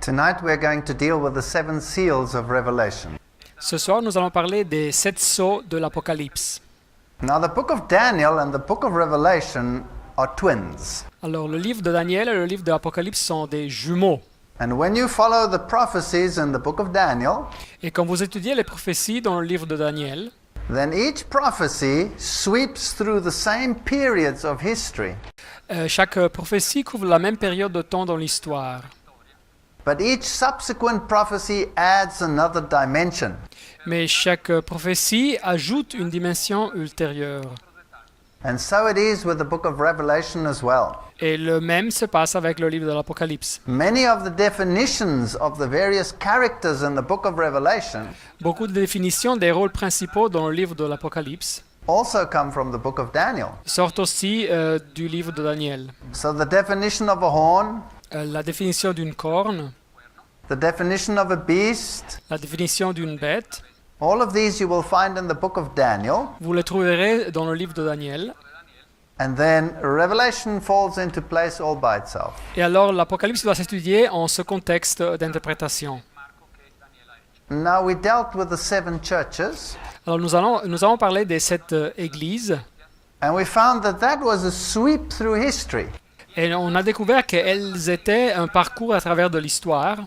Tonight we're going to deal with the seven seals of Revelation. Ce soir, nous allons parler des 7 sceaux de l'Apocalypse. Now the book of Daniel and the book of Revelation are twins. Alors, le livre de Daniel et le livre de l'Apocalypse sont des jumeaux. And when you follow the prophecies in the book of Daniel, Et quand vous étudiez les prophéties dans le livre de Daniel, then each prophecy sweeps through the same periods of history. chaque prophétie couvre la même période de temps dans l'histoire. But each subsequent prophecy adds another dimension. Mais chaque prophétie ajoute une dimension ultérieure. And so it is with the book of Revelation as well. Et le même se passe avec le livre de l'Apocalypse. Many of the definitions of the various characters in the book of Revelation Beaucoup de définitions des rôles principaux dans le livre de l'Apocalypse also come from the book of Daniel. sortent aussi du livre de Daniel. So the definition of a horn, La définition d'une corne, the definition of a beast, la définition d'une bête, all of these you will find in the book of Daniel. vous les trouverez dans le livre de Daniel. And then Revelation falls into place all by itself. Et alors l'Apocalypse doit s'étudier en ce contexte d'interprétation. Now we dealt with the seven churches, Alors nous allons parler des 7 églises and we found that that was a sweep through history. et on a découvert qu'elles étaient un parcours à travers de l'histoire.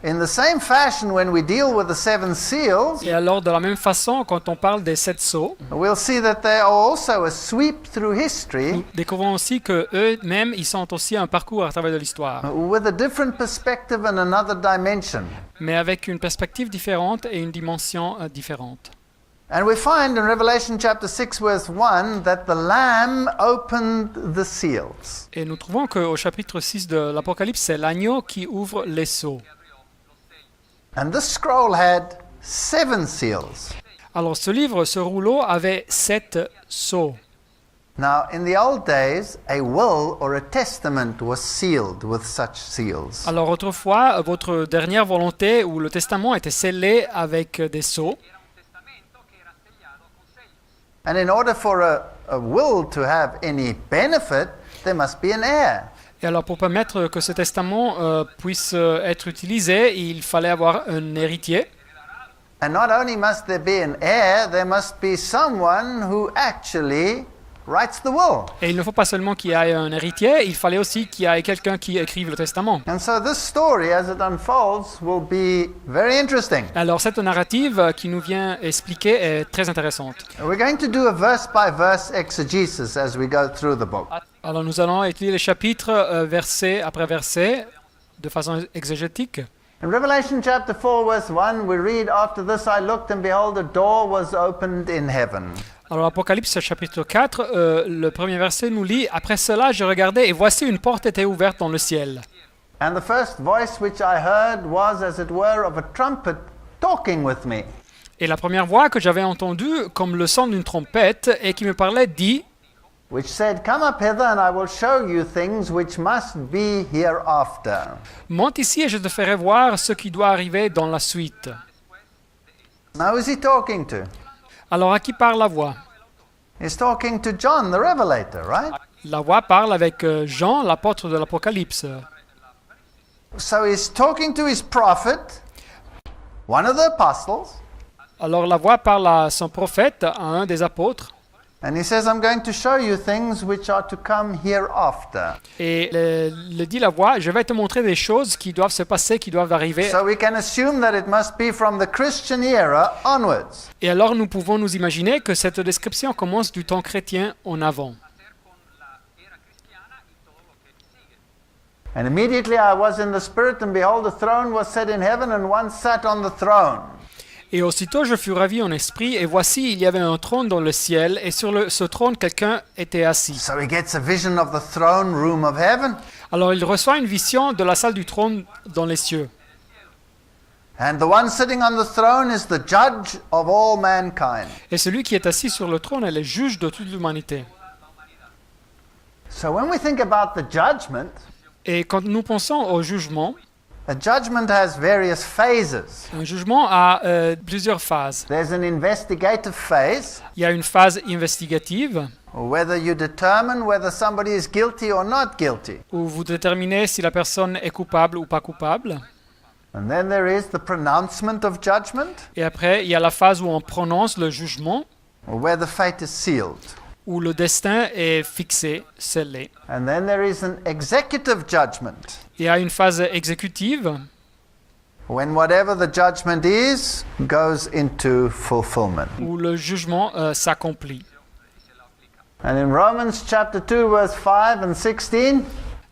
In the same fashion, when we deal with the seven seals, Et alors de la même façon, quand on parle des 7 sceaux, we'll see that they are also a sweep through history nous découvrons aussi que eux-mêmes, ils sont aussi un parcours à travers de l'histoire, with a different perspective and another dimension. mais avec une perspective différente et une dimension différente. And we find in Revelation chapter 6 verse 1 that the Lamb opened the seals. Et nous trouvons qu'au chapitre 6 de l'Apocalypse, c'est l'agneau qui ouvre les sceaux. And this scroll had 7 seals. Alors ce livre, ce rouleau, avait 7 sceaux. Now, in the old days, a will or a testament was sealed with such seals. Alors autrefois, votre dernière volonté ou le testament était scellé avec des sceaux. And in order for a will to have any benefit, there must be an heir. Et alors pour permettre que ce testament puisse être utilisé, il fallait avoir un héritier. And not only must there be an heir, there must be someone who actually writes the will. Et il ne faut pas seulement qu'il y ait un héritier, il fallait aussi qu'il y ait quelqu'un qui écrive le testament. And so this story, as it unfolds, will be very interesting. Alors cette narrative qui nous vient expliquer est très intéressante. We're going to do a verse-by-verse exegesis as we go through the book. Alors nous allons étudier les chapitres verset après verset de façon exégétique. In Revelation chapter 4 verse 1, we read, "After this I looked and behold a door was opened in heaven." Alors Apocalypse chapitre 4, le premier verset nous lit « Après cela, je regardais et voici une porte était ouverte dans le ciel. And the first voice which I heard was as it were of a trumpet talking with me. Et la première voix que j'avais entendue, comme le son d'une trompette, et qui me parlait, dit « Which said, "Come up hither, and I will show you things which must be hereafter." Monte ici et je te ferai voir ce qui doit arriver dans la suite. » Now, who's he talking to? Alors à qui parle la voix? He's talking to John, the Revelator, right? La voix parle avec Jean, l'apôtre de l'Apocalypse. So he's talking to his prophet, one of the apostles, Alors la voix parle à son prophète, à un des apôtres, and he says, "I'm going to show you things which are to come hereafter." et le dit la voix, je vais te montrer des choses qui doivent se passer, qui doivent arriver. So we can assume that it must be from the Christian era onwards. Et alors nous pouvons nous imaginer que cette description commence du temps chrétien en avant. And immediately I was in the Spirit, and behold, a throne was set in heaven, and one sat on the throne. Et aussitôt je fus ravi en esprit, et voici il y avait un trône dans le ciel, et sur ce trône quelqu'un était assis. So he gets a vision of the throne room of heaven, Alors il reçoit une vision de la salle du trône dans les cieux. and the one sitting on the throne is the judge of all mankind. Et celui qui est assis sur le trône est le juge de toute l'humanité. So when we think about the judgment, Et quand nous pensons au jugement, A judgment has various phases. Un jugement a plusieurs phases. There's an investigative phase, Il y a une phase investigative whether you determine whether somebody is guilty or not guilty. où vous déterminez si la personne est coupable ou pas coupable. And then there is the pronouncement of judgment, Et après, il y a la phase où on prononce le jugement, where the fate is sealed. où le destin est fixé, scellé. And then there is an executive judgment, Il y a une phase exécutive when whatever the judgment is goes into fulfillment. où le jugement s'accomplit. And in Romans chapter 2 verse 5 and 16,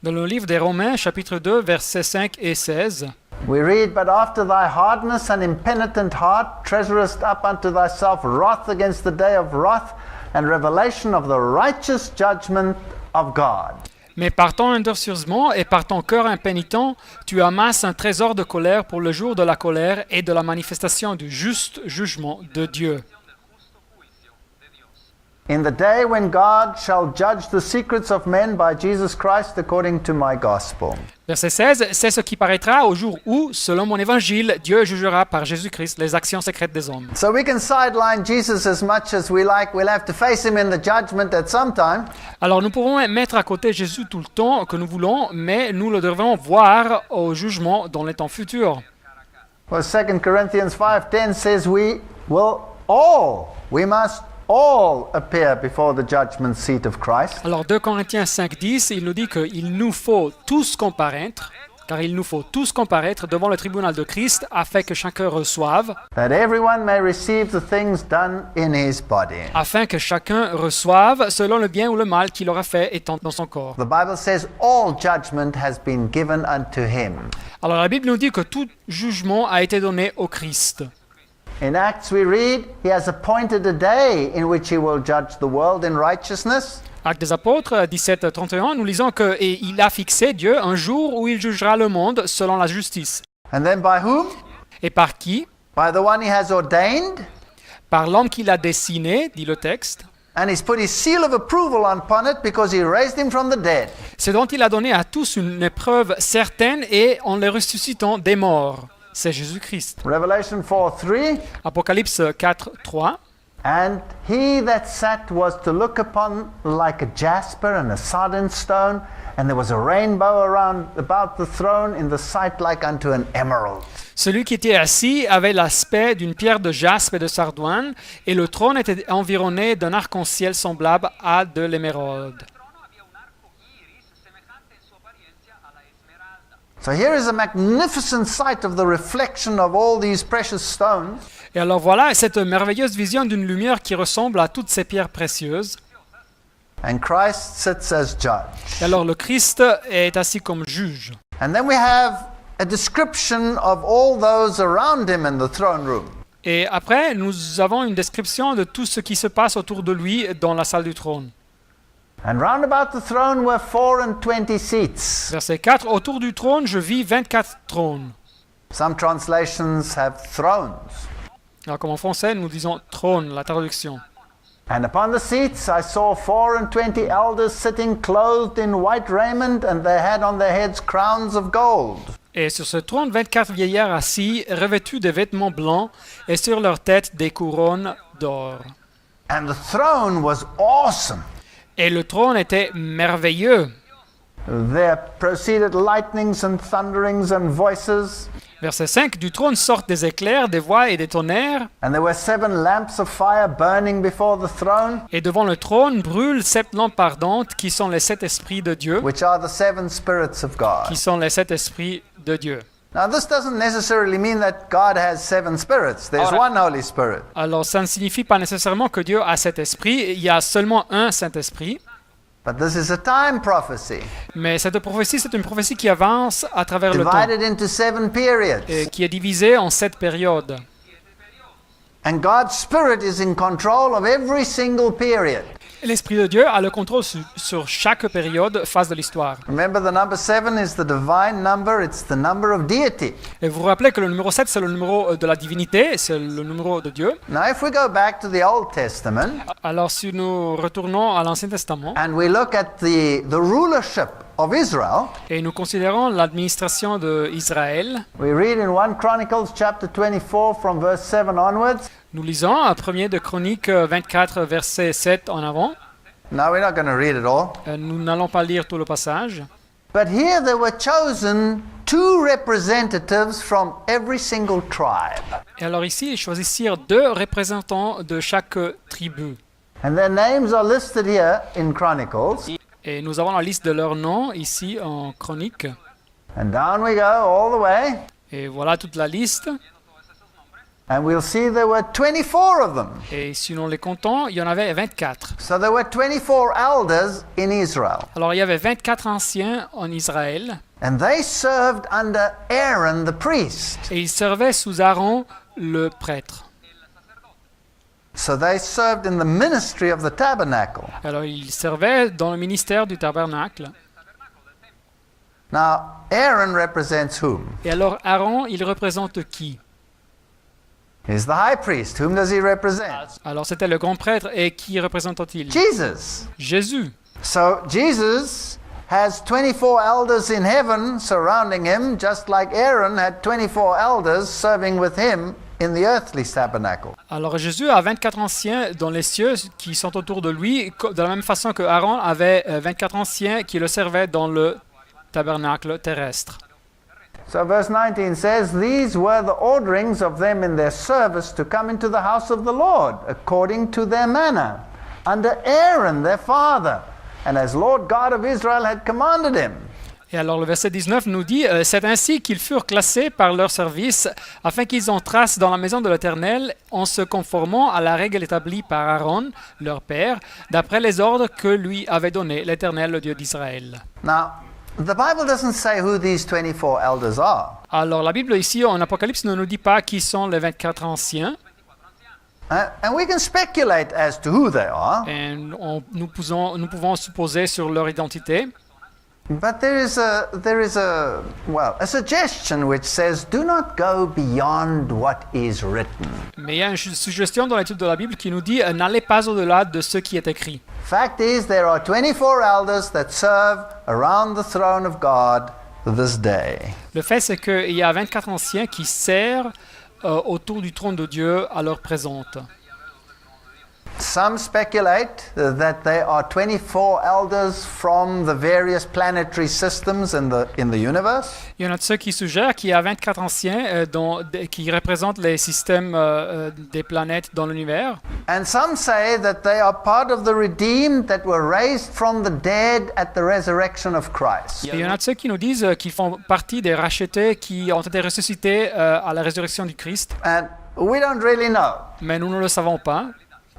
Dans le livre des Romains, chapitre 2, versets 5 et 16, we read, "But after thy hardness and impenitent heart treasurest up unto thyself wrath against the day of wrath and revelation of the righteous judgment of God." mais par ton endurcissement et par ton cœur impénitent, tu amasses un trésor de colère pour le jour de la colère et de la manifestation du juste jugement de Dieu. In the day when God shall judge the secrets of men by Jesus Christ according to my gospel. Verset 16, c'est ce qui paraîtra au jour où, selon mon évangile, Dieu jugera par Jésus-Christ les actions secrètes des hommes. So we can sideline Jesus as much as we like. We'll have to face him in the judgment at some time. Alors nous pouvons mettre à côté Jésus tout le temps que nous voulons, mais nous le devrons voir au jugement dans les temps futurs. Well, 2 Corinthians 5:10 says we must all appear before the judgment seat of Christ. Alors 2 Corinthiens 5.10, il nous dit qu'il nous faut tous comparaître, car il nous faut tous comparaître devant le tribunal de Christ afin que chacun reçoive, That everyone may receive the things done in his body. afin que chacun reçoive selon le bien ou le mal qu'il aura fait étant dans son corps. The Bible says all judgment has been given unto him. Alors la Bible nous dit que tout jugement a été donné au Christ. In Acts we read, he has appointed a day in which he will judge the world in righteousness. Actes des Apôtres 17.31, nous lisons qu'il a fixé, Dieu, un jour où il jugera le monde selon la justice. And then by whom? Et par qui? By the one he has ordained. Par l'homme qu'il a dessiné, dit le texte. And he's put his seal of approval upon it because he raised him from the dead. C'est dont il a donné à tous une épreuve certaine et en les ressuscitant des morts. C'est Jésus-Christ. Revelation 4:3. Apocalypse 4.3. And he that sat was to look upon like a jasper and a sardine stone, and there was a rainbow around about the throne in the sight like unto an emerald. Celui qui était assis avait l'aspect d'une pierre de jaspe et de sardoine, et le trône était environné d'un arc-en-ciel semblable à de l'émeraude. So here is a magnificent sight of the reflection of all these precious stones. Et alors voilà cette merveilleuse vision d'une lumière qui ressemble à toutes ces pierres précieuses. And Christ sits as judge. Et alors le Christ est assis comme juge. And then we have a description of all those around him in the throne room. Et après, nous avons une description de tout ce qui se passe autour de lui dans la salle du trône. And round about the throne were 24 seats. Verset 4. Autour du trône, je vis 24 trônes. Some translations have thrones. Alors comme en français, nous disons trône, la traduction. And upon the seats I saw 24 elders sitting clothed in white raiment, and they had on their heads crowns of gold. Et sur ce trône, 24 vieillards assis, revêtus de vêtements blancs, et sur leurs têtes des couronnes d'or. And the throne was awesome. Et le trône était merveilleux. There proceeded lightnings and thunderings and voices. Verset 5. Du trône sortent des éclairs, des voix et des tonnerres. And there were 7 lamps of fire burning before the throne, Et devant le trône brûlent 7 lampes ardentes qui sont les 7 esprits de Dieu. which are the 7 spirits of God. Qui sont les 7 esprits de Dieu. Now, this doesn't necessarily mean that God has 7 spirits. There's Ahora- one Holy Spirit. Alors ça ne signifie pas nécessairement que Dieu a 7 esprits. Il y a seulement un Saint-Esprit. But this is a time prophecy, Mais cette prophétie, c'est une prophétie qui avance à travers le temps. divided into 7 periods. Et qui est divisée en 7 périodes. And God's Spirit is in control of every single period. L'Esprit de Dieu a le contrôle sur chaque période, phase de l'histoire. Remember, the number 7 is the divine number, it's the number of deity. Et vous vous rappelez que le numéro 7, c'est le numéro de la divinité, c'est le numéro de Dieu. Now, if we go back to the Old Testament Alors si nous retournons à l'Ancien Testament, and we look at the rulership of Israel, Et nous considérons l'administration d'Israël. we read in 1 Chronicles chapter 24 from verse 7 onwards. Nous lisons à 1er de Chroniques 24, verset 7 en avant. No, we're not going to read it all. Nous n'allons pas lire tout le passage. But here there were chosen 2 representatives from every single tribe. Et alors ici, ils choisissirent 2 représentants de chaque tribu. And their names are listed here in Chronicles. Et nous avons la liste de leurs noms ici en Chroniques. And down we go all the way. Et voilà toute la liste. And we'll see there were 24 of them. Et si nous les comptons, il y en avait 24. So there were 24 elders in Israel. Alors il y avait 24 anciens en Israël. And they served under Aaron the priest. Et ils servaient sous Aaron le prêtre. So they served in the ministry of the tabernacle. Alors ils servaient dans le ministère du tabernacle. Now, Aaron represents whom? Et alors Aaron, il représente qui? He's the high priest. Whom does he represent? Alors c'était le grand prêtre. Et qui représente-t-il? Jesus. Jésus. So Jesus has 24 elders in heaven surrounding him, just like Aaron had 24 elders serving with him in the earthly tabernacle. Alors Jésus a 24 anciens dans les cieux qui sont autour de lui, de la même façon que Aaron avait 24 anciens qui le servaient dans le tabernacle terrestre. So verse 19 says, "These were the orderings of them in their service to come into the house of the Lord, according to their manner, under Aaron their father, and as Lord God of Israel had commanded him." Et alors le verset 19 nous dit « C'est ainsi qu'ils furent classés par leur service, afin qu'ils entrassent dans la maison de l'Éternel, en se conformant à la règle établie par Aaron, leur père, d'après les ordres que lui avait donnés l'Éternel, le Dieu d'Israël. » Now, the Bible doesn't say who these 24 elders are. Alors la Bible ici, en Apocalypse, ne nous dit pas qui sont les 24 anciens. And we can speculate as to who they are. Et nous pouvons supposer sur leur identité. But there is a suggestion which says, do not go beyond what is written. Mais il y a une suggestion dans l'étude de la Bible qui nous dit n'allez pas au-delà de ce qui est écrit. Fact is, there are 24 elders that serve around the throne of God this day. Le fait, c'est qu'il y a 24 anciens qui servent autour du trône de Dieu à l'heure présente. Some speculate that there are 24 elders from the various planetary systems in the universe. Il y en a de ceux qui suggèrent qu'il y a 24 anciens qui représentent les systèmes des planètes dans l'univers. And some say that they are part of the redeemed that were raised from the dead at the resurrection of Christ. Et il y en a de ceux qui nous disent qu'ils font partie des rachetés qui ont été ressuscités à la résurrection du Christ. And we don't really know. Mais nous ne le savons pas.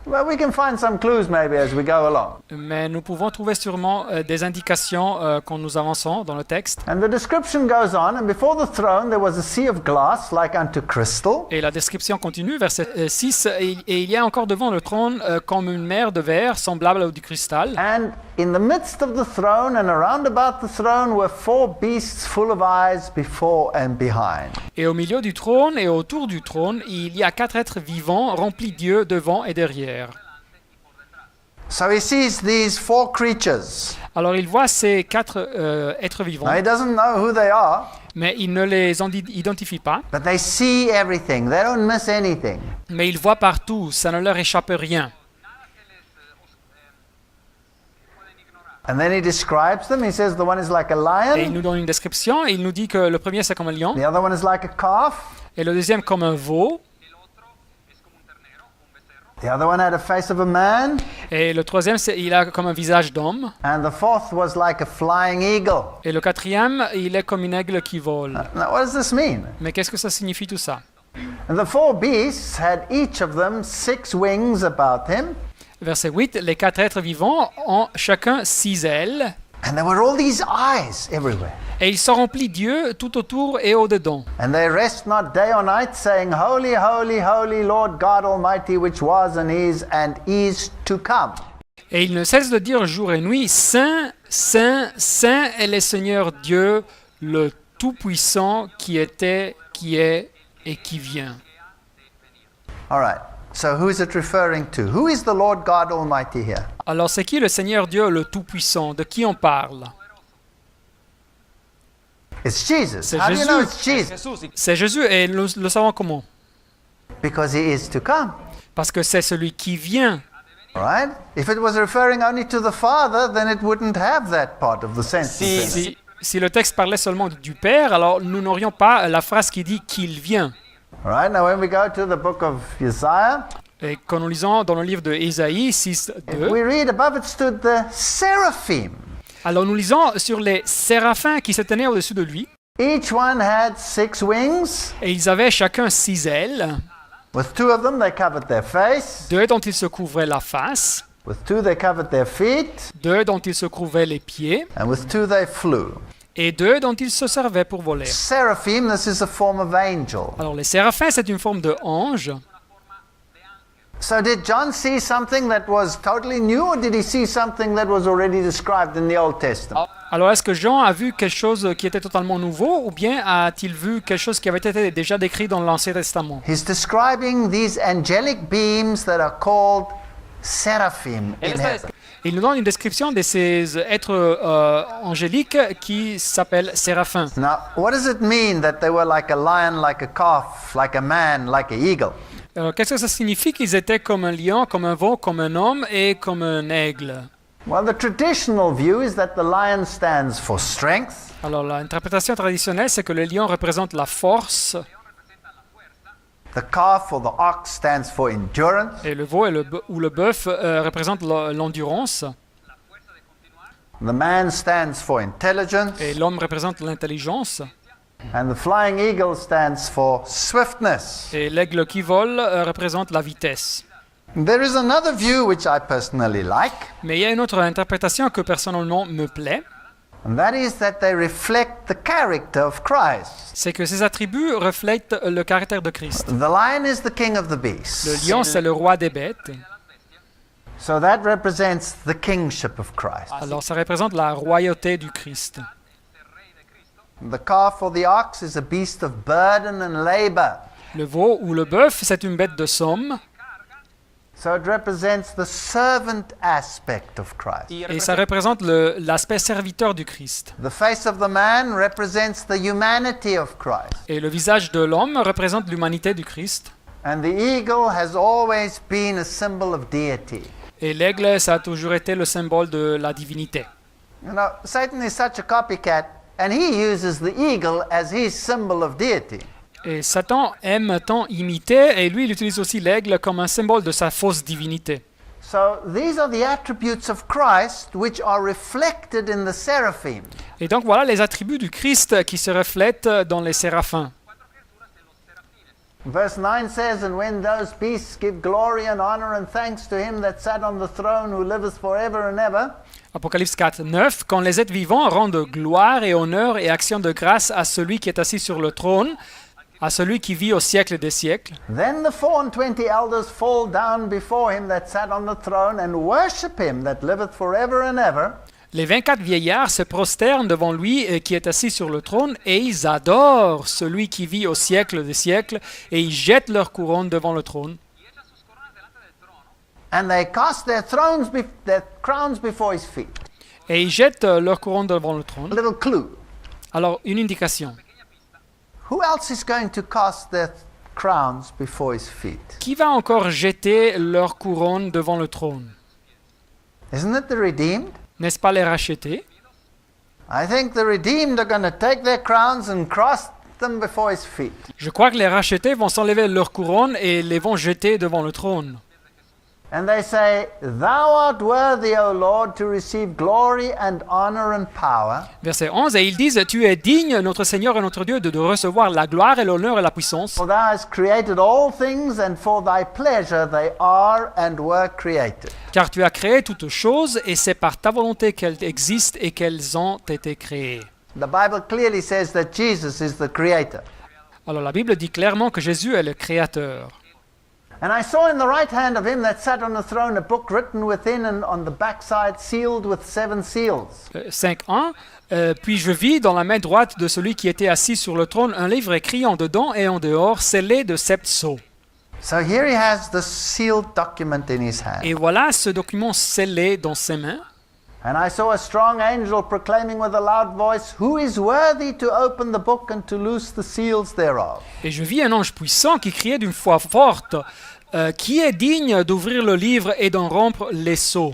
Well, we can find some clues maybe as we go along. Mais nous pouvons trouver sûrement des indications quand nous avançons dans le texte. And the description goes on, and before the throne there was a sea of glass like unto crystal. Et la description continue, verset 6. Et il y a encore devant le trône comme une mer de verre semblable à du cristal. And in the midst of the throne and around about the throne were 4 beasts full of eyes before and behind. Et au milieu du trône et autour du trône, il y a 4 êtres vivants remplis d'yeux devant et derrière. So he sees these 4 creatures. Alors il voit ces 4 êtres vivants, Now he doesn't know who they are, mais il ne les identifie pas. but they see everything. They don't miss anything. Mais il voit partout, ça ne leur échappe rien. And then he describes them. He says the one is like a Et il lion, nous donne une description, et il nous dit que le premier c'est comme un lion, the other one is like a calf, et le deuxième comme un veau, the other one had a face of a man, et le troisième il a comme un visage d'homme, and the fourth was like a flying eagle. et le quatrième il est comme une aigle qui vole. Now what does this mean? Mais qu'est-ce que ça signifie tout ça? And the 4 beasts had each of them 6 wings about him, Verset 8, les 4 êtres vivants ont chacun 6 ailes, and there were all these eyes everywhere. et ils sont remplis d'yeux tout autour et au-dedans. And they rest not day or night, saying, Holy, holy, holy, Lord God Almighty, which was and is to come. Et ils ne cessent de dire jour et nuit, Saint, Saint, Saint est le Seigneur Dieu, le Tout-Puissant qui était, qui est et qui vient. All right. So who is it referring to? Who is the Lord God Almighty here? Alors c'est qui le Seigneur Dieu, le Tout-Puissant? De qui on parle? It's Jesus. C'est How do you know Jésus. it's Jesus? Jesús. C'est Jésus et nous le savons comment? Because he is to come. Parce que c'est celui qui vient. Right? If it was referring only to the Father, then it wouldn't have that part of the sentence. Si- in it. Si le texte parlait seulement du Père, alors nous n'aurions pas la phrase qui dit qu'il vient. Right? Now, when we go to the book of Isaiah, Et quand nous lisons dans le livre de Ésaïe 6, 2, we read above it stood the seraphim. alors nous lisons sur les séraphins qui se tenaient au-dessus de lui. Each one had 6 wings. Et ils avaient chacun 6 ailes, With 2 of them, they covered their face. 2 dont ils se couvraient la face, With 2, they covered their feet. 2 dont ils se couvraient les pieds, And with 2, they flew. et 2 dont ils se servaient pour voler. Seraphim, this is a form of angel. Alors les séraphins, c'est une forme de ange. So did John see something that was totally new, or did he see something that was already described in the Old Testament? Alors est-ce que Jean a vu quelque chose qui était totalement nouveau, ou bien a-t-il vu quelque chose qui avait été déjà décrit dans l'Ancien Testament? He's describing these angelic beings that are called seraphim Él in está heaven. Il nous donne une description de ces êtres angéliques qui s'appellent séraphins. Now, what does it mean that they were like a lion, like a calf, like a man, like an eagle? Qu'est-ce que ça signifie qu'ils étaient comme un lion, comme un veau, comme un homme et comme un aigle? Well, the traditional view is that the lion stands for strength, Alors l'interprétation traditionnelle, c'est que le lion représente la force, the calf or the ox stands for endurance, et le veau ou le bœuf représentent l'endurance, the man stands for intelligence, et l'homme représente l'intelligence, and the flying eagle stands for swiftness. et l'aigle qui vole représente la vitesse. There is another view which I personally like, Mais il y a une autre interprétation que personnellement me plaît, and that is that they reflect the character of Christ. c'est que ces attributs reflètent le caractère de Christ. The lion is the king of the Le beasts. lion, c'est le roi des bêtes, So that represents the kingship of Christ. alors ça représente la royauté du Christ. The calf or the ox is a beast of burden and labor. Le veau ou le bœuf, c'est une bête de somme, So it represents the servant aspect of Christ. et ça représente l'aspect serviteur du Christ. The face of the man represents the humanity of Christ. Et le visage de l'homme représente l'humanité du Christ. And the eagle has always been a symbol of deity. Et l'aigle, ça a toujours été le symbole de la divinité. You know, Satan is such a copycat, and he uses the eagle as his symbol of deity. Et Satan aime tant imiter, et lui, il utilise aussi l'aigle comme un symbole de sa fausse divinité. So these are the attributes of Christ which are reflected in the seraphim. Et donc voilà les attributs du Christ qui se reflètent dans les séraphins. Verse 9 says, And when those beasts give glory and honor and thanks to him that sat on the throne who liveth forever and ever, Apocalypse 4, 9. Quand les êtres vivants rendent gloire et honneur et action de grâce à celui qui est assis sur le trône, à celui qui vit au siècle des siècles, then the 24 elders fall down before him that sat on the throne and worship him that liveth forever and ever. les 24 vieillards se prosternent devant lui qui est assis sur le trône et ils adorent celui qui vit au siècle des siècles et ils jettent leur couronne devant le trône. And they cast their crowns before his feet. Et ils jettent leur couronne devant le A trône. little clue. Alors, une indication. Who else is going to cast their crowns before his feet? Qui va encore jeter leur couronne devant le trône? Isn't it the redeemed? N'est-ce pas les rachetés? I think the redeemed are going to take their crowns and cast them before his feet. Je crois que les rachetés vont s'enlever leur couronne et les vont jeter devant le trône. And they say, Thou art worthy, O Lord, to receive glory and honor and power. Verset 11, et ils disent, tu es digne, notre Seigneur et notre Dieu, de recevoir la gloire et l'honneur et la puissance. For thou hast created all things, and for thy pleasure they are and were created. Car tu as créé toutes choses, et c'est par ta volonté qu'elles existent et qu'elles ont été créées. The Bible clearly says that Jesus is the creator. Alors la Bible dit clairement que Jésus est le Créateur. And I saw in the right hand of him that sat on the throne a book written within and on the backside, sealed with 7 seals. 5.1 Puis je vis dans la main droite de celui qui était assis sur le trône un livre écrit en dedans et en dehors, scellé de 7 sceaux. So here he has the sealed document in his hand. Et voilà ce document scellé dans ses mains. And I saw a strong angel proclaiming with a loud voice, "Who is worthy to open the book and to loose the seals thereof?" Et je vis un ange puissant qui criait d'une voix forte, qui est digne d'ouvrir le livre et d'en rompre les sceaux.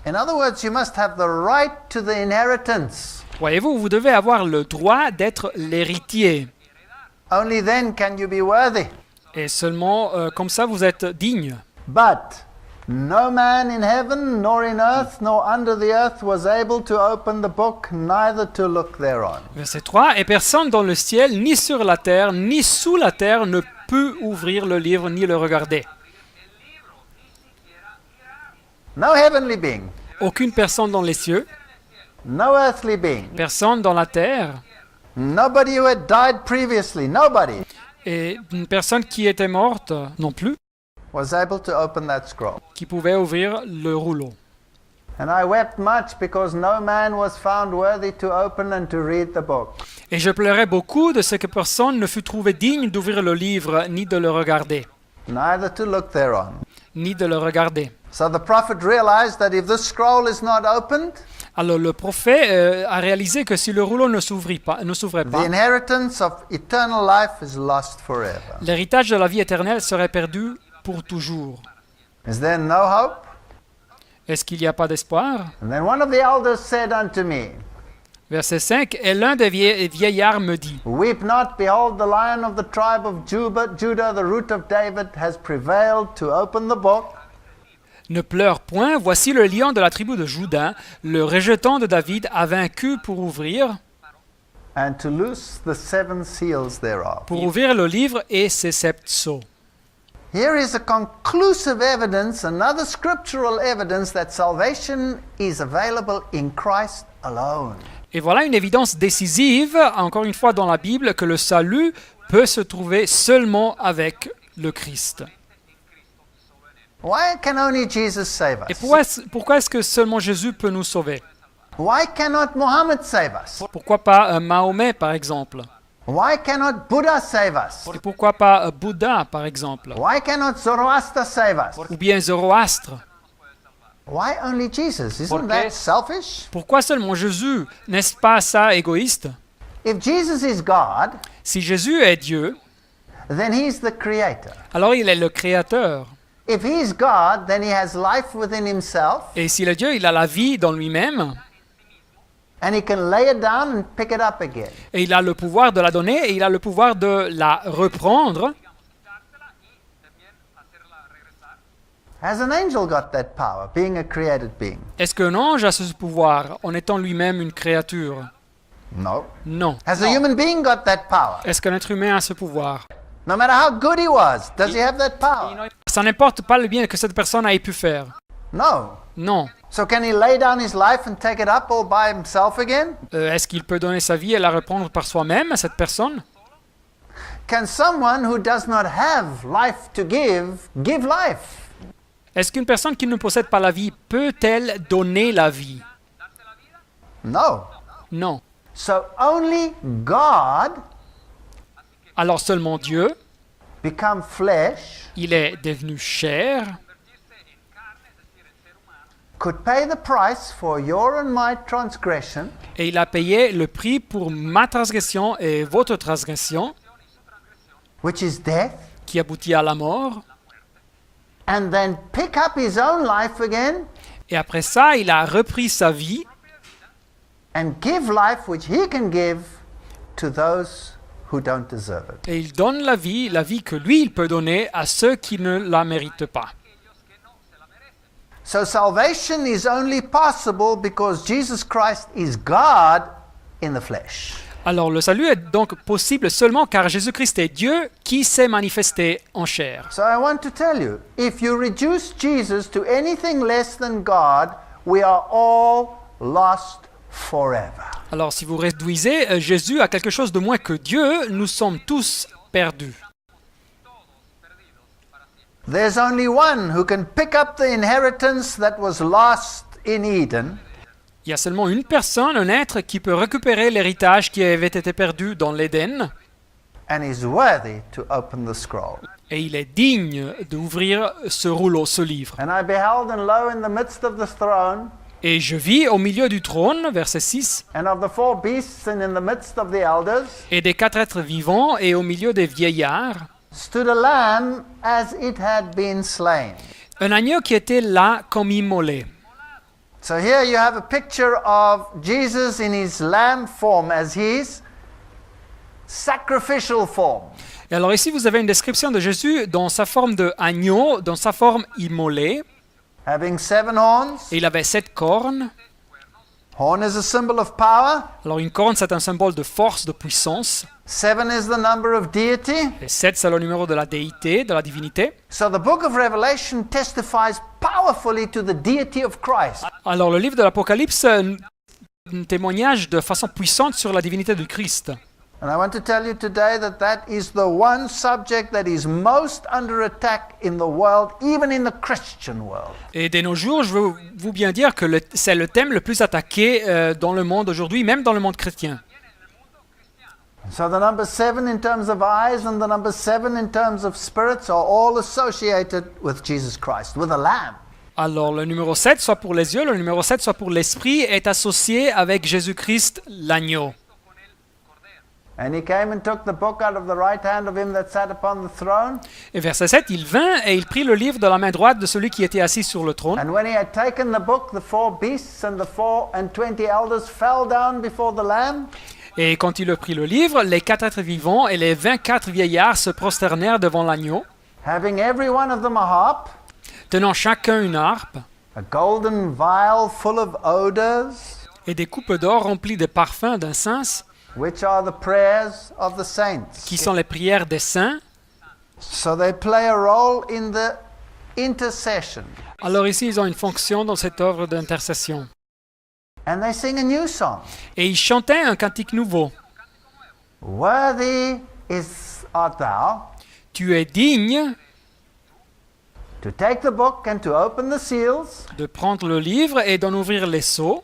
In other words, you must have the right to the inheritance. Voyez-vous, vous devez avoir le droit d'être l'héritier. Only then can you be worthy. Et seulement comme ça, vous êtes digne. But no man in heaven, nor in earth, nor under the earth was able to open the book, neither to look thereon. Verset 3. Et personne dans le ciel, ni sur la terre, ni sous la terre, ne peut ouvrir le livre ni le regarder. No heavenly being, Aucune personne dans les cieux, no earthly being, personne dans la terre, nobody who had died previously, nobody et une personne qui était morte non plus, was able to open that scroll. qui pouvait ouvrir le rouleau. And I wept much because no man was found worthy to open and to read the book. Et je pleurais beaucoup de ce que personne ne fut trouvé digne d'ouvrir le livre, ni de le regarder, Neither to look thereon. ni de le regarder. So the prophet realized that if this scroll is not opened, Alors le prophète a réalisé que si le rouleau ne s'ouvrait the pas, inheritance of eternal life is lost forever. l'héritage de la vie éternelle serait perdu pour toujours. Is there no hope? Est-ce qu'il n'y a pas d'espoir? And then one of the elders said unto me, Verset 5. Et l'un des vieillards me dit, "Weep not, behold, the Lion of the tribe of Judah, the root of David, has prevailed to open the book ne pleure point, voici le lion de la tribu de Juda, le rejeton de David, a vaincu pour ouvrir and to loose the seven seals thereof." le livre et ses sept sceaux. Here is a conclusive evidence, another scriptural evidence that salvation is available in Christ alone. Et voilà une évidence décisive, encore une fois dans la Bible, que le salut peut se trouver seulement avec le Christ. Why can only Jesus save Et us? pourquoi est-ce que seulement Jésus peut nous sauver? Why cannot Muhammad save us? Pourquoi pas Mahomet, par exemple? Why cannot Buddha save us? Et pourquoi pas Bouddha, par exemple? Why cannot Zoroaster save us? Ou bien Zoroastre? Why only Jesus? Isn't that selfish? Pourquoi seulement Jésus? N'est-ce pas ça égoïste? If Jesus is God, Si Jésus est Dieu, then he's the creator. alors il est le Créateur. If he's God, then he has life within himself, Et s'il est Dieu, il a la vie dans lui-même, and he can lay it down and pick it up again. et il a le pouvoir de la donner, et il a le pouvoir de la reprendre. Has an angel got that power, being a created being? Est-ce qu'un ange a ce pouvoir en étant lui-même une créature? No. Non. Has a human being got that power? Est-ce qu'un être humain a ce pouvoir? No matter how good he was, does he have that power? Ça n'importe pas le bien que cette personne ait pu faire. No. Non. So can he lay down his life and take it up all by himself again? Est-ce qu'il peut donner sa vie et la reprendre par soi-même, cette personne? Can someone who does not have life to give life? Est-ce qu'une personne qui ne possède pas la vie peut-elle donner la vie? No. Non. So only God Alors seulement Dieu, become flesh il est devenu chair, could pay the price for your and my transgression, et il a payé le prix pour ma transgression et votre transgression, which is death, qui aboutit à la mort. and then pick up his own life again Et après ça, il a repris sa vie and give life which he can give to those who don't deserve it. et il donne la vie que lui, il peut donner à ceux qui ne la méritent pas. So salvation is only possible because Jesus Christ is God in the flesh. Alors le salut est donc possible seulement car Jésus-Christ est Dieu qui s'est manifesté en chair. So I want to tell you, if you reduce Jesus to anything less than God, we are all lost forever. Alors si vous réduisez Jésus à quelque chose de moins que Dieu, nous sommes tous perdus. There's only one who can pick up the inheritance that was lost in Eden, Il y a seulement une personne, un être, qui peut récupérer l'héritage qui avait été perdu dans l'Éden, and is worthy to open the scroll. et il est digne d'ouvrir ce rouleau, ce livre. And I beheld, and lo, in the midst of the throne, Et je vis au milieu du trône, verset 6, and of the four beasts, and in the midst of the elders, et des 4 êtres vivants, et au milieu des vieillards, stood a lamb as it had been slain. un agneau qui était là comme immolé. So here you have a picture of Jesus in his lamb form as his sacrificial form. Et alors ici, vous avez une description de Jésus dans sa forme de agneau, dans sa forme immolée. Having 7 horns. Et il avait 7 cornes. Horn is a symbol of power. Alors une corne, c'est un symbole de force, de puissance. 7 is the number of deity. Et 7, c'est le numéro de la déité, de la divinité. So the book of Revelation testifies powerfully to the deity of Christ. Alors le livre de l'Apocalypse témoignage de façon puissante sur la divinité de Christ. And I want to tell you today that that is the one subject that is most under attack in the world, even in the Christian world. Et de nos jours, je veux vous bien dire que c'est le thème le plus attaqué dans le monde aujourd'hui, même dans le monde chrétien. So the number 7 in terms of eyes and the number 7 in terms of spirits are all associated with Jesus Christ, with a lamb. Alors le numéro 7, soit pour les yeux, le numéro 7, soit pour l'esprit, est associé avec Jésus-Christ, l'agneau. And he came and took the book out of the right hand of him that sat upon the throne. Et verset 7, il vint et il prit le livre de la main droite de celui qui était assis sur le trône. And when he had taken the book, the 4 beasts and the 24 elders fell down before the Lamb. Et quand il a pris le livre, les 4 êtres vivants et les 24 vieillards se prosternèrent devant l'agneau, Having every one of them a harp, tenant chacun une harpe a golden vial full of odors, et des coupes d'or remplies de parfums d'incense, which are the prayers of the saints. qui sont les prières des saints. So they play a role in the intercession. Alors ici, ils ont une fonction dans cette œuvre d'intercession. And they sing a new song. Et ils chantaient un cantique nouveau. Worthy art thou Tu es digne to take the book and to open the seals, de prendre le livre et d'en ouvrir les sceaux,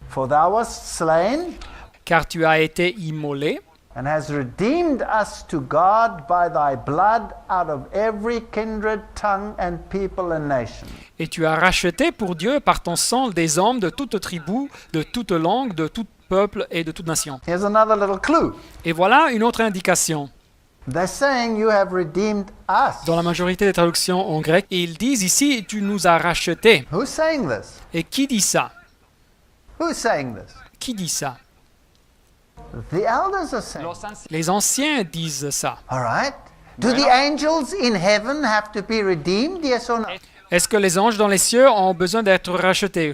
for thou wast slain car tu as été immolé and has redeemed us to God by thy blood out of every kindred, tongue, and people and nation. et tu as racheté pour Dieu par ton sang des hommes de toute tribu, de toute langue, de tout peuple et de toute nation. Here's another little clue. Et voilà une autre indication. They're saying you have redeemed us. Dans la majorité des traductions en grec, ils disent ici « tu nous as rachetés Who's saying this? ». Et qui dit ça? Who's saying this? Qui dit ça? The elders are saying. Les anciens disent ça. All right. Do the angels in heaven have to be redeemed? Yes or no? Est-ce que les anges dans les cieux ont besoin d'être rachetés?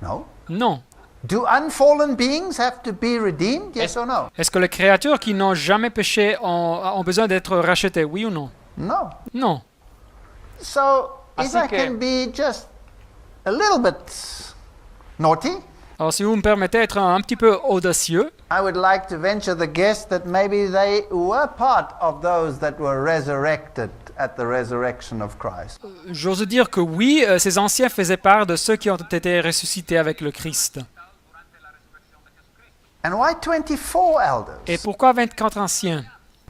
No. Non. Do unfallen beings have to be redeemed? Yes or no? Est-ce que les créatures qui n'ont jamais péché ont besoin d'être rachetées? Oui ou non? No. Non. So, if Así I que- can be just a little bit naughty, Alors si vous me permettez d'être un petit peu audacieux, I would like to venture the guess that maybe they were part of those that were resurrected at the resurrection of Christ. j'ose dire que oui, ces anciens faisaient part de ceux qui ont été ressuscités avec le Christ. And why 24 elders? Et pourquoi 24 anciens?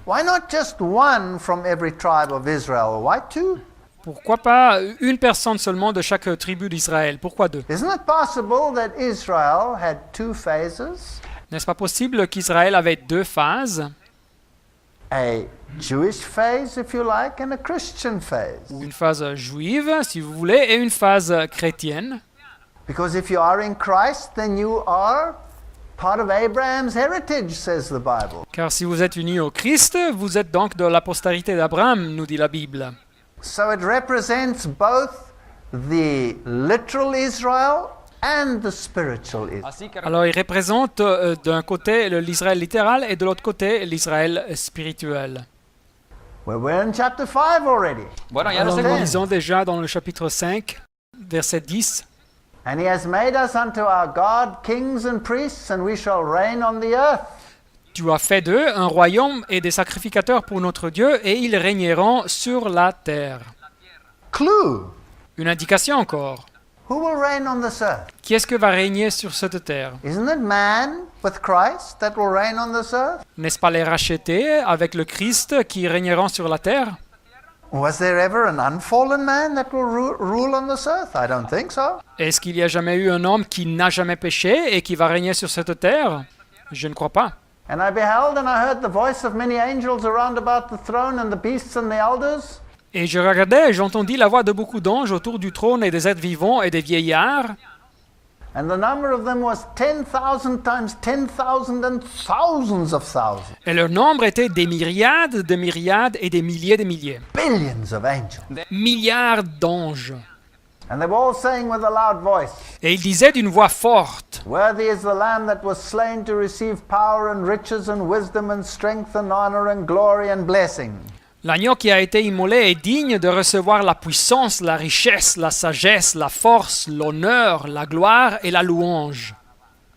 Why not just one from every tribe of Israel? Why 2? Pourquoi pas une personne seulement de chaque tribu d'Israël? Pourquoi 2? Isn't it possible that Israel had 2 phases? N'est-ce pas possible qu'Israël avait 2 phases? A Jewish phase, if you like, and a Christian phase. Une phase juive, si vous voulez, et une phase chrétienne. Because if you are in Christ, then you are part of Abraham's heritage, says the Bible. Car si vous êtes unis au Christ, vous êtes donc de la postérité d'Abraham, nous dit la Bible. So it represents both the literal Israel and the spiritual Israel. Así que Alors il représente d'un côté l'Israël littéral et de l'autre côté l'Israël spirituel. Well, we're in chapter 5 already. bueno, ya Alors no sé nous Amen. lisons déjà dans le chapitre 5, verset 10. And he has made us unto our God kings and priests, and we shall reign on the earth. Tu as fait d'eux un royaume et des sacrificateurs pour notre Dieu, et ils régneront sur la terre. Clue. Une indication encore. Who will reign on this earth? Qui est-ce que va régner sur cette terre? Isn't it man with Christ that will reign on this earth? N'est-ce pas les rachetés avec le Christ qui régneront sur la terre? Was there ever an unfallen man that will rule on this earth? I don't think so. Est-ce qu'il y a jamais eu un homme qui n'a jamais péché et qui va régner sur cette terre? Je ne crois pas. And I beheld and I heard the voice of many angels around about the throne and the beasts and the elders. Et je regardais et j'entendis la voix de beaucoup d'anges autour du trône et des êtres vivants et des vieillards. And the number of them was 10,000 times 10,000 and thousands of thousands. Et leur nombre était des myriades et des milliers de milliers. Billions of angels. Milliards d'anges. And they were all saying with a loud voice, Et ils disaient d'une voix forte, Worthy is the Lamb that was slain to receive power and riches and wisdom and strength and honor and glory and blessing. l'agneau qui a été immolé est digne de recevoir la puissance, la richesse, la sagesse, la force, l'honneur, la gloire et la louange.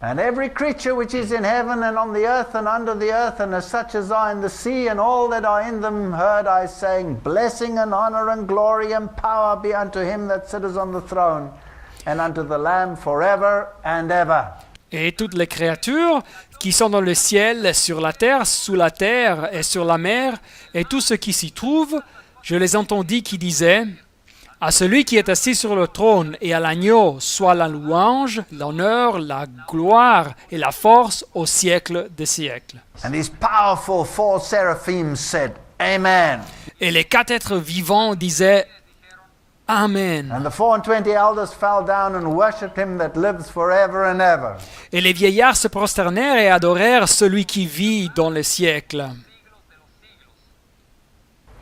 And every creature which is in heaven and on the earth and under the earth and as such as are in the sea and all that are in them heard I saying, Blessing and honor and glory and power be unto him that sitteth on the throne and unto the Lamb forever and ever. Et toutes les créatures qui sont dans le ciel, sur la terre, sous la terre et sur la mer, et tout ce qui s'y trouve, je les entendis qui disaient, à celui qui est assis sur le trône et à l'agneau soit la louange, l'honneur, la gloire et la force au siècle des siècles. And these powerful four seraphims said, Amen. Et les quatre êtres vivants disaient, Amen. And the 24 elders fell down and worshipped him that lives forever and ever. Et les vieillards se prosternèrent et adorèrent celui qui vit dans les siècles.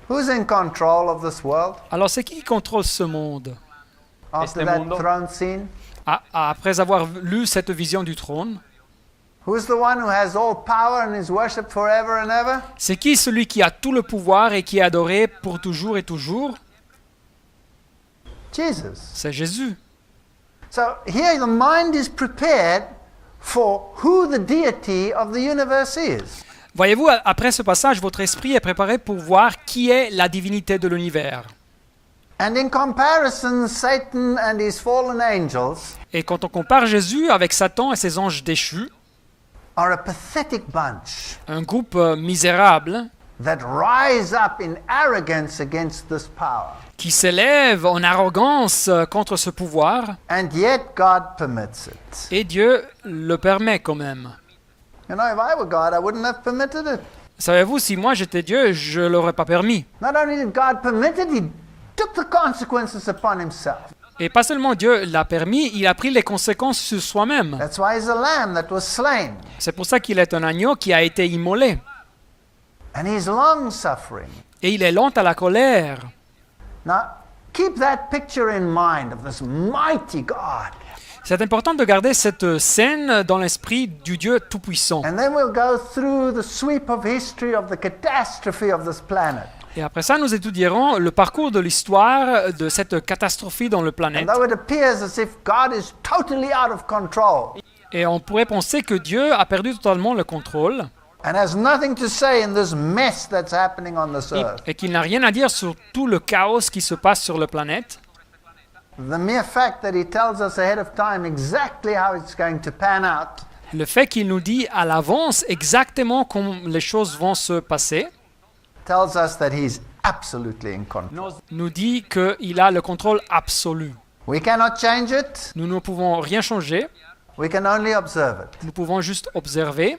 Who's in control of this world Alors c'est qui contrôle ce monde? after Este that mundo. throne scene? Après avoir lu cette vision du trône, Who's the one who has all power and is worshipped forever and ever? c'est qui celui qui a tout le pouvoir et qui est adoré pour toujours et toujours? Jesus. C'est Jésus. So here the mind is prepared for who the deity of the universe is. Voyez-vous, après ce passage, votre esprit est préparé pour voir qui est la divinité de l'univers. And in comparison, Satan and his fallen angels Et quand on compare Jésus avec Satan et ses anges déchus, are a pathetic bunch un groupe misérable that rise up in arrogance against this power. qui s'élève en arrogance contre ce pouvoir, And yet God permits it. et Dieu le permet quand même. You know, if I were God, I wouldn't have permitted it. Savez-vous, si moi j'étais Dieu, je ne l'aurais pas permis. Not only did God permit it, he took the consequences upon himself. Et pas seulement Dieu l'a permis, il a pris les conséquences sur soi-même. That's why he's a lamb that was slain. C'est pour ça qu'il est un agneau qui a été immolé. And he's long suffering. Et il est lent à la colère. Now, keep that picture in mind of this mighty God. C'est important de garder cette scène dans l'esprit du Dieu Tout-Puissant. And then we'll go through the sweep of history of the catastrophe of this planet. Et après ça, nous étudierons le parcours de l'histoire de cette catastrophe dans le And planète. though it appears as if God is totally out of control Et on pourrait penser que Dieu a perdu totalement le contrôle and has nothing to say in this mess that's happening on this earth, et qu'il n'a rien à dire sur tout le chaos qui se passe sur la planète. the mere fact that he tells us ahead of time exactly how it's going to pan out Le fait qu'il nous dit à l'avance exactement comment les choses vont se passer tells us that he's absolutely in control. nous dit qu'il a le contrôle absolu. We cannot change it. Nous ne pouvons rien changer, We can only observe it. nous pouvons juste observer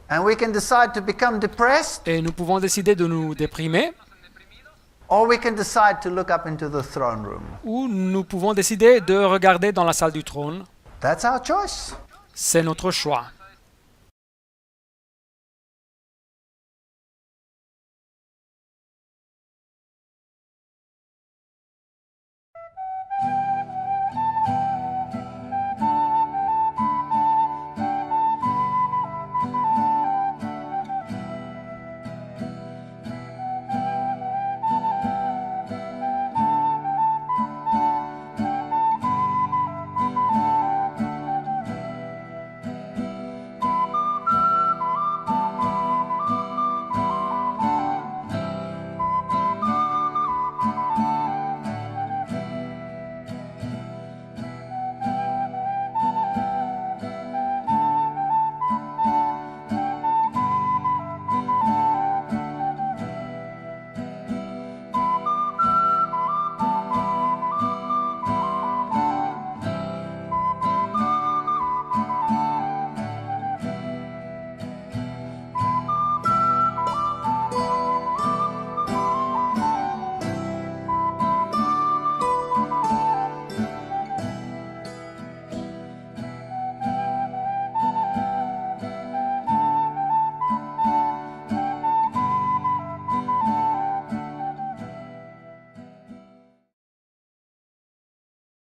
And we can decide to become depressed, et nous pouvons décider de nous déprimer or we can decide to look up into the throne room. ou nous pouvons décider de regarder dans la salle du trône. That's our choice. C'est notre choix.